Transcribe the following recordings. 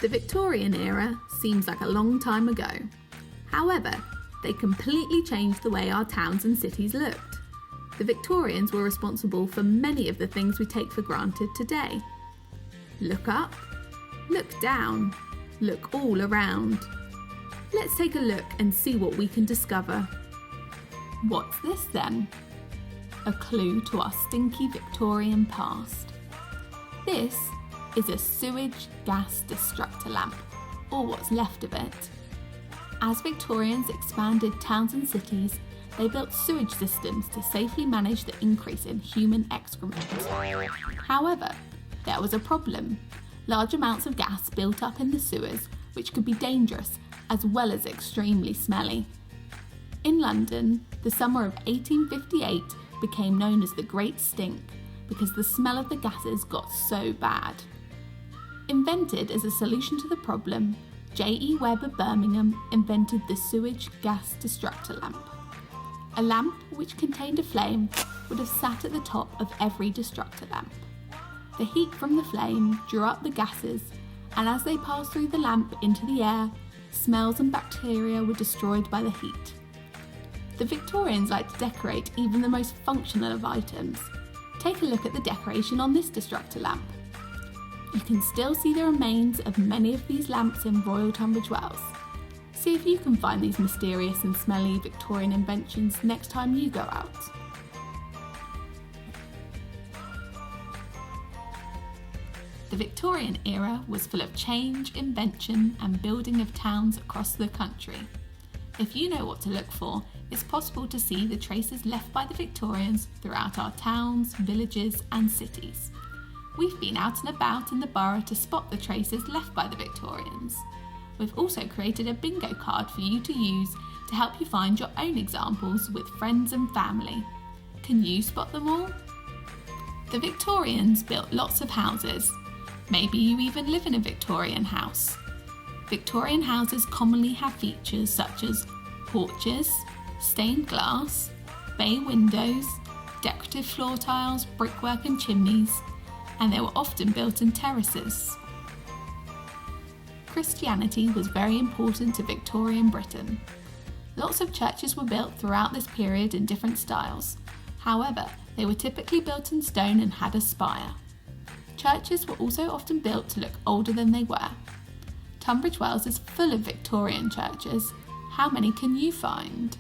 The Victorian era seems like a long time ago. However, they completely changed the way our towns and cities looked. The Victorians were responsible for many of the things we take for granted today. Look up, look down, look all around. Let's take a look and see what we can discover. What's this then? A clue to our stinky Victorian past. This is a sewage gas destructor lamp, or what's left of it. As Victorians expanded towns and cities, they built sewage systems to safely manage the increase in human excrement. However, there was a problem. Large amounts of gas built up in the sewers, which could be dangerous as well as extremely smelly. In London, the summer of 1858 became known as the Great Stink because the smell of the gases got so bad. Invented as a solution to the problem, J.E. Webb of Birmingham invented the sewage gas destructor lamp. A lamp which contained a flame would have sat at the top of every destructor lamp. The heat from the flame drew up the gases, and as they passed through the lamp into the air, smells and bacteria were destroyed by the heat. The Victorians liked to decorate even the most functional of items. Take a look at the decoration on this destructor lamp. You can still see the remains of many of these lamps in Royal Tunbridge Wells. See if you can find these mysterious and smelly Victorian inventions next time you go out. The Victorian era was full of change, invention and building of towns across the country. If you know what to look for, it's possible to see the traces left by the Victorians throughout our towns, villages and cities. We've been out and about in the borough to spot the traces left by the Victorians. We've also created a bingo card for you to use to help you find your own examples with friends and family. Can you spot them all? The Victorians built lots of houses. Maybe you even live in a Victorian house. Victorian houses commonly have features such as porches, stained glass, bay windows, decorative floor tiles, brickwork and chimneys, and they were often built in terraces. Christianity was very important to Victorian Britain. Lots of churches were built throughout this period in different styles. However, they were typically built in stone and had a spire. Churches were also often built to look older than they were. Tunbridge Wells is full of Victorian churches. How many can you find?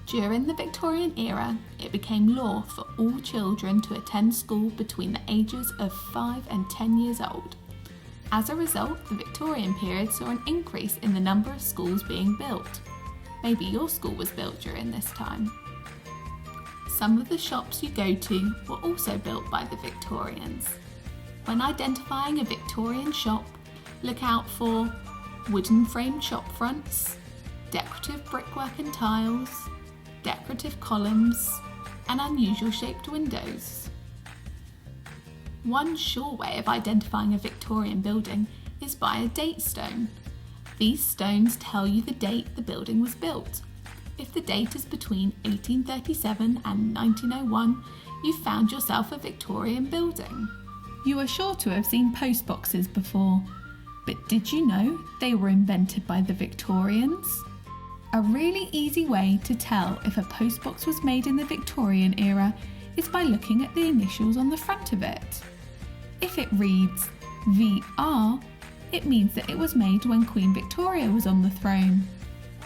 During the Victorian era, it became law for all children to attend school between the ages of 5 and 10 years old. As a result, the Victorian period saw an increase in the number of schools being built. Maybe your school was built during this time. Some of the shops you go to were also built by the Victorians. When identifying a Victorian shop, look out for wooden framed shop fronts, decorative brickwork and tiles, decorative columns, and unusual shaped windows. One sure way of identifying a Victorian building is by a date stone. These stones tell you the date the building was built. If the date is between 1837 and 1901, you've found yourself a Victorian building. You are sure to have seen post boxes before, but did you know they were invented by the Victorians? A really easy way to tell if a post box was made in the Victorian era is by looking at the initials on the front of it. If it reads VR, it means that it was made when Queen Victoria was on the throne.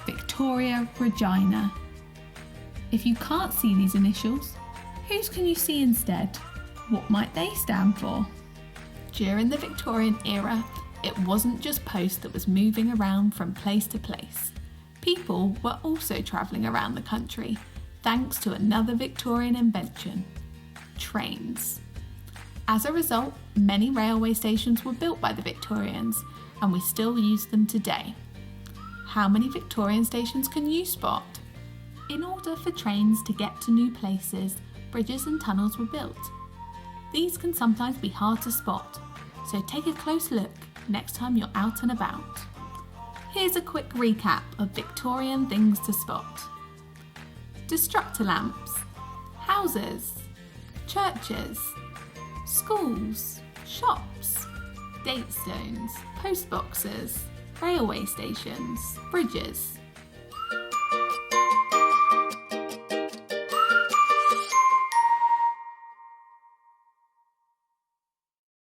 Victoria Regina. If you can't see these initials, whose can you see instead? What might they stand for? During the Victorian era, it wasn't just post that was moving around from place to place. People were also travelling around the country, thanks to another Victorian invention, trains. As a result, many railway stations were built by the Victorians, and we still use them today. How many Victorian stations can you spot? In order for trains to get to new places, bridges and tunnels were built. These can sometimes be hard to spot, so take a close look next time you're out and about. Here's a quick recap of Victorian things to spot. Destructor lamps, houses, churches, schools, shops, date stones, post boxes, railway stations, bridges.